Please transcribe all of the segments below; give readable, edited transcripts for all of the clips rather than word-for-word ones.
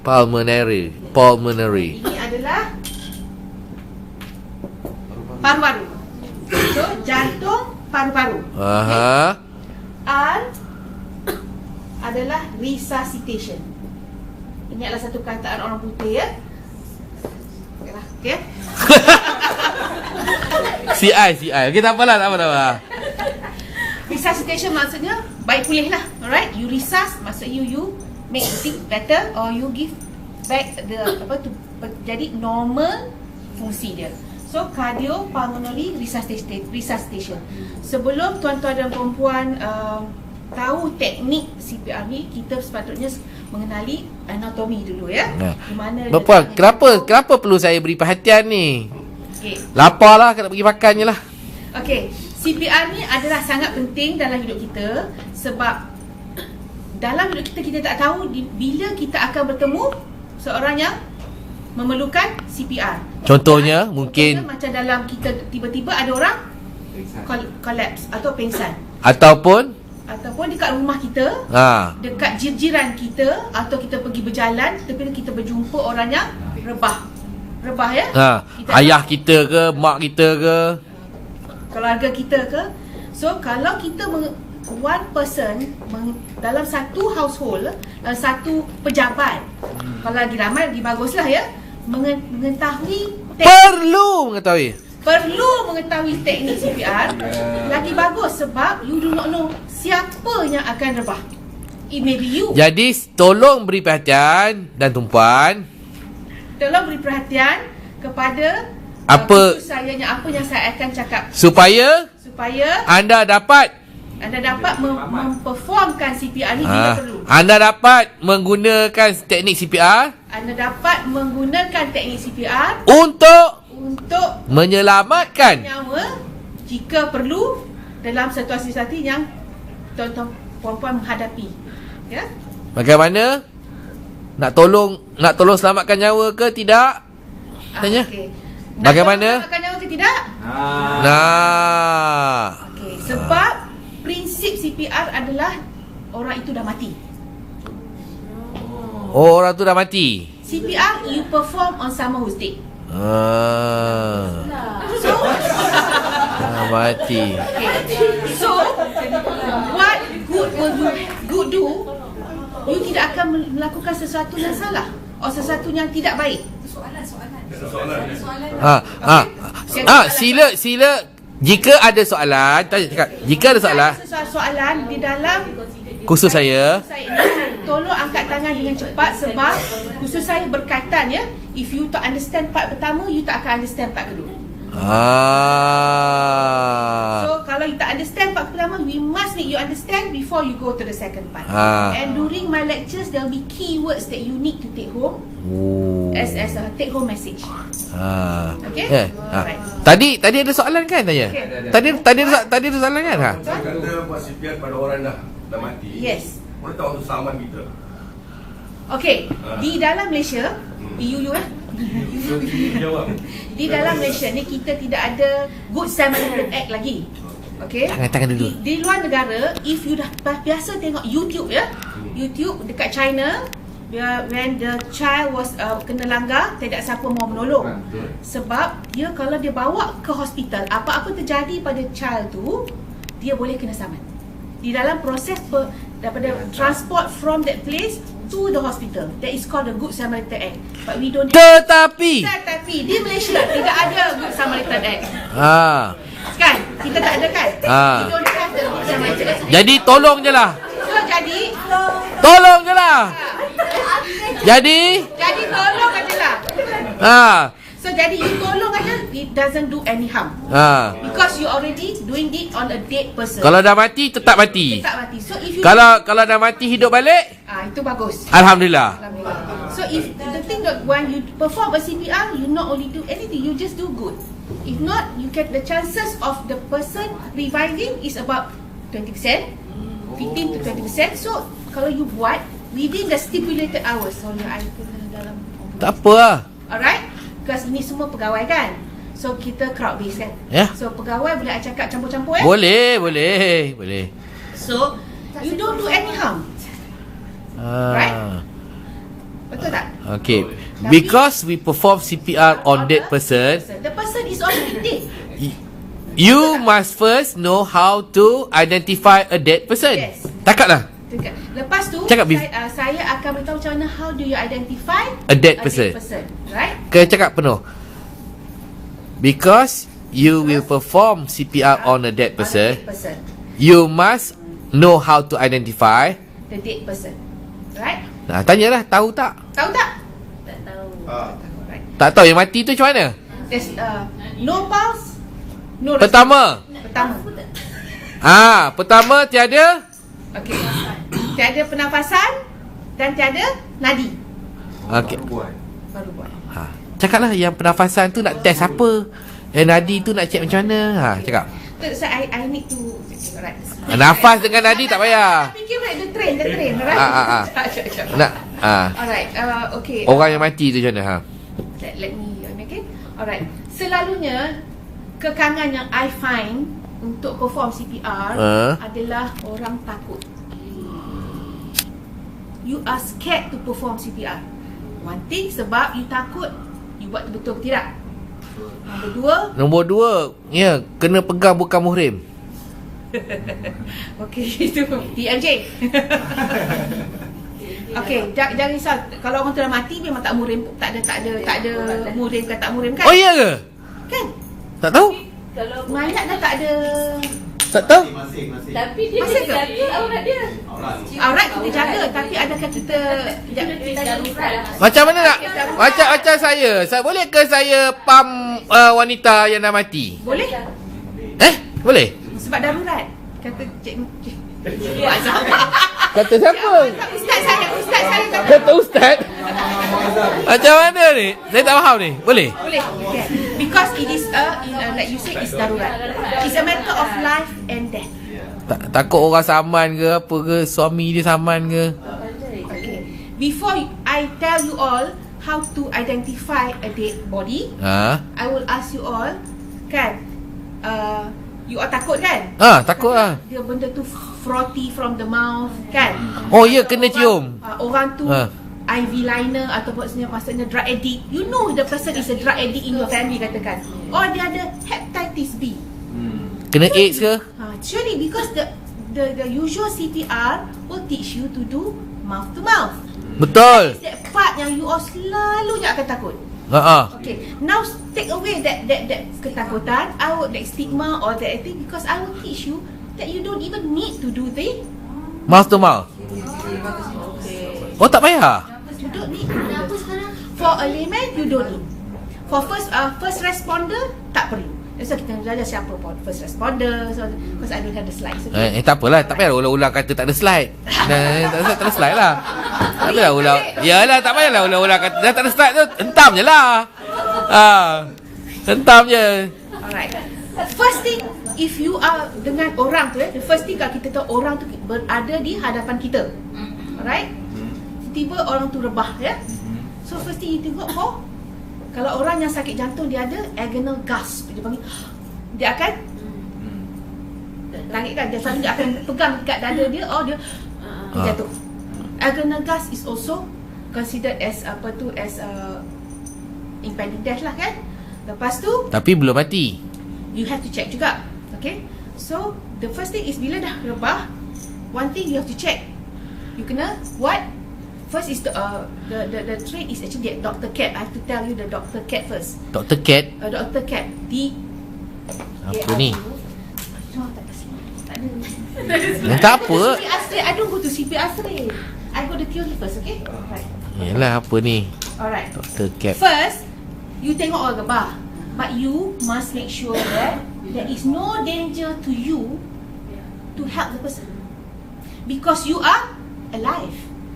Pulmonary. Ini adalah paru-paru. So, jantung, paru-paru. Aha. R adalah resuscitation. Ingatlah satu kataan orang putih ya. Okey. CI. Okey, tak apalah, tak apa. Resuscitation maksudnya baik pulih lah. Alright, you resus maksud you make it better or you give back the jadi normal fungsi dia. So cardiopulmonary resuscitation. Sebelum tuan-tuan dan perempuan tahu teknik CPR ni, kita sepatutnya mengenali anatomi dulu ya. Di mana Puan, kenapa perlu saya beri perhatian ni? Okay. Lapar lah, kena pergi makan je lah. Okey, CPR ni adalah sangat penting dalam hidup kita. Sebab dalam hidup kita tak tahu bila kita akan bertemu seorang yang memerlukan CPR. Contohnya mungkin macam dalam kita tiba-tiba ada orang collapse atau pingsan, Ataupun dekat rumah kita, dekat jiran kita, atau kita pergi berjalan tapi kita berjumpa orang yang rebah ya. Ayah kita ke, mak kita ke, keluarga kita ke. So kalau kita one person dalam satu household, dalam satu pejabat, kalau lagi ramai lagi baguslah ya, mengetahui perlu mengetahui teknik CPR. Lagi bagus sebab you do not know siapa yang akan rebah. It may be you. Jadi tolong beri perhatian dan tumpuan. Tolong beri perhatian kepada apa yang saya akan cakap supaya anda dapat memperformkan CPR ni bila perlu. Anda dapat menggunakan teknik CPR untuk menyelamatkan nyawa jika perlu dalam situasi-situasi yang tuan-tuan puan-puan menghadapi. Ya. Bagaimana? Nak tolong selamatkan nyawa ke tidak? Tanya. Okay. Bagaimana? Selamatkan nyawa ke tidak? Okey, sebab prinsip CPR adalah orang itu dah mati. Orang tu dah mati. CPR you perform on someone who's dead. So mati. Okay. So what good will you do? You tidak akan melakukan sesuatu yang salah atau sesuatu yang tidak baik. Sila jika ada soalan, jika ada soalan di dalam kursus saya, tolong angkat tangan dengan cepat sebab kursus saya berkaitan ya. If you tak understand part pertama, you tak akan understand part kedua. So kalau you tak understand part pertama, we must make you understand before you go to the second part. And during my lectures, there will be keywords that you need to take home as a take home message. Okay? Alright. Tadi ada soalan kan tanya? Okay. Tadi ada soalan kan? Kata buat CPR pada orang dah mati. Yes. Boleh tahu selamat kita. Okay. Di dalam Malaysia, di dalam Malaysia ni kita tidak ada Good Samaritan Act lagi. Okay. Tangan dulu. Di luar negara, if you dah biasa tengok YouTube ya, YouTube dekat China, when the child was kena langgar, tidak siapa mau menolong. Sebab dia kalau dia bawa ke hospital, apa-apa terjadi pada child tu, dia boleh kena saman. Di dalam proses daripada transport from that place to the hospital, that is called the Good Samaritan Act. But we don't. Tetapi di Malaysia tidak ada Good Samaritan Act. Kan? Kita tak ada kan? We don't have the Good Samaritan Act. Jadi tolong je lah. Jadi tolong aja lah. So jadi you tolong aja, it doesn't do any harm. Because you already doing it on a dead person. Kalau dah mati tetap mati. So if you kalau dah mati hidup balik, itu bagus. Alhamdulillah. So if the thing that when you perform a CPR, you not only do anything, you just do good. If not, you get the chances of the person reviving is about 20%, 15 to 20%. So kalau you buat within the stipulated hours. Dalam tak apa lah. Alright. Because ini semua pegawai kan, so kita crowd based kan. So pegawai boleh cakap campur-campur ya. Boleh. So you don't do any harm. Right? Betul tak? Okay. Because we perform CPR on dead person, The person is already dead. you must first know how to identify a dead person. Yes. Cakap lah. Lepas tu Cakap, Bif. saya akan beritahu macam mana how do you identify A dead person. Right? Kena cakap penuh. Because you will perform CPR on a dead person, you must know how to identify the dead person. Right? Nah, tanyalah, tahu tak? Tahu tak? Tak tahu. Right. Tak tahu yang mati tu macam mana? There's no pulse, no Pertama. Pertama tiada. Okey. Tiada pernafasan dan tiada nadi. Okey. Baru buat. Cakaplah yang pernafasan tu nak test apa? Yang nadi tu nak check macam mana? Cakap. So I need to right. Nafas dengan nadi tak payah. Fikir right, the train right? Nak Alright, okay. Orang yang mati tu macam mana? Let me make it. Alright. Selalunya kekangan yang I find untuk perform CPR adalah orang takut. You are scared to perform CPR. One thing, sebab you takut, you buat betul ke tidak? Nombor dua, ya, kena pegang bukan muhrim. Okey, itu TMJ. Okey, jangan risau. Kalau orang tu dah mati memang tak muhrim, tak ada muhrim ke tak muhrim kan? Oh iya ke? Kan? Tak tahu. Kalau Mayat dah tak ada. Tak tahu. tapi dia Masih ke? jaga aurat dia. Aurat kita jaga, tapi adakah kita Macam mana nak? Macam saya boleh ke saya pam wanita yang dah mati? boleh? Boleh? Sebab darurat. Kata cik. Kata siapa? Ustaz saya kata. Kata ustaz. Macam mana ni? Saya tak faham ni. Boleh? Boleh. Okay. Because it is like you say, it's darurat. It's a matter of life and death. Takut orang saman ke apa ke, suami dia saman ke. Okay. Before I tell you all how to identify a dead body, I will ask you all, kan? You all takut kan? Takut lah. Dia benda tu frothy from the mouth, kan? Oh ya, kena cium. Orang tu IV liner atau maksudnya drug addict. You know the person is a drug addict in your family, katakan. Or dia ada hepatitis B. Kena AIDS ke? Actually, because the usual CPR will teach you to do mouth to mouth. Betul. That part yang you all selalunya akan takut. Okay, now take away that ketakutan, that stigma or that thing, because I will teach you that you don't even need to do the mouth to mouth. Oh, tak payah. You don't need. Kenapa sekarang? For a layman, you don't need. For first responder, tak perlu. So kita belajar siapa pun first responder. So because I don't have the slides. Okay? Tak apalah, tak payah ulang-ulang kata tak ada slide. Tak ada slide lah. Tak payah ulang. Yalah, tak payahlah ulang-ulang kata dah tak ada slide tu, hentam je lah. Hentam je. Alright. First thing, if you are dengan orang tu, the first thing kalau kita tahu orang tu berada di hadapan kita. Alright? Tiba orang tu rebah, ya. So first thing you tengok, kalau orang yang sakit jantung, dia ada agonal gasp. Dia panggil, dia akan tarik kan, dia akan pegang dekat dada dia, dia jatuh. Agonal gasp is also considered as impending death lah kan. Lepas tu, tapi belum mati. You have to check juga. Okay. So the first thing is bila dah rebah, one thing you have to check. You kena what? First is the trait is actually Dr. Cat. I have to tell you the Dr. Cat first. Dr. Cat? Dr. Cat. Apa ni? Tak apa. I don't go to CPR straight. I go to theory first, okay? Right. Yalah, apa ni? Alright. Dr. Cat. First, you tengok orang rebah. But you must make sure that there is no danger to you to help the person. Because you are alive.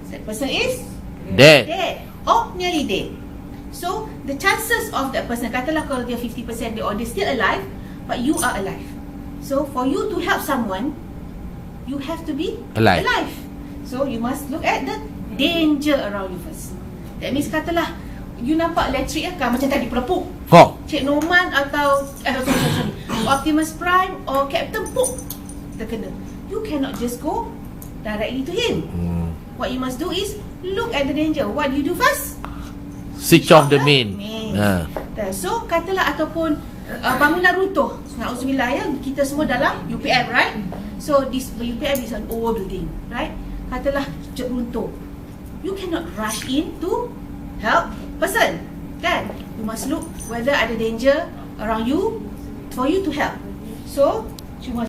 That person is dead or nearly dead. So the chances of that person, katalah kalau dia 50% dead or dia still alive, but you are alive. So for you to help someone, you have to be alive. So you must look at the danger around you first. That means katalah you nampak elektrik kan macam tadi pelepuk. Cik Norman atau sorry, Optimus Prime or Captain Pook terkena. You cannot just go directly to him. What you must do is look at the danger. What do you do first? Switch off the main. So katalah ataupun bangunan runtuh, na'udzubillah ya, kita semua dalam UPM, right? So this UPM is an old building, right? Katalah runtuh, you cannot rush in to help person, kan? You must look whether ada danger around you for you to help. So cuma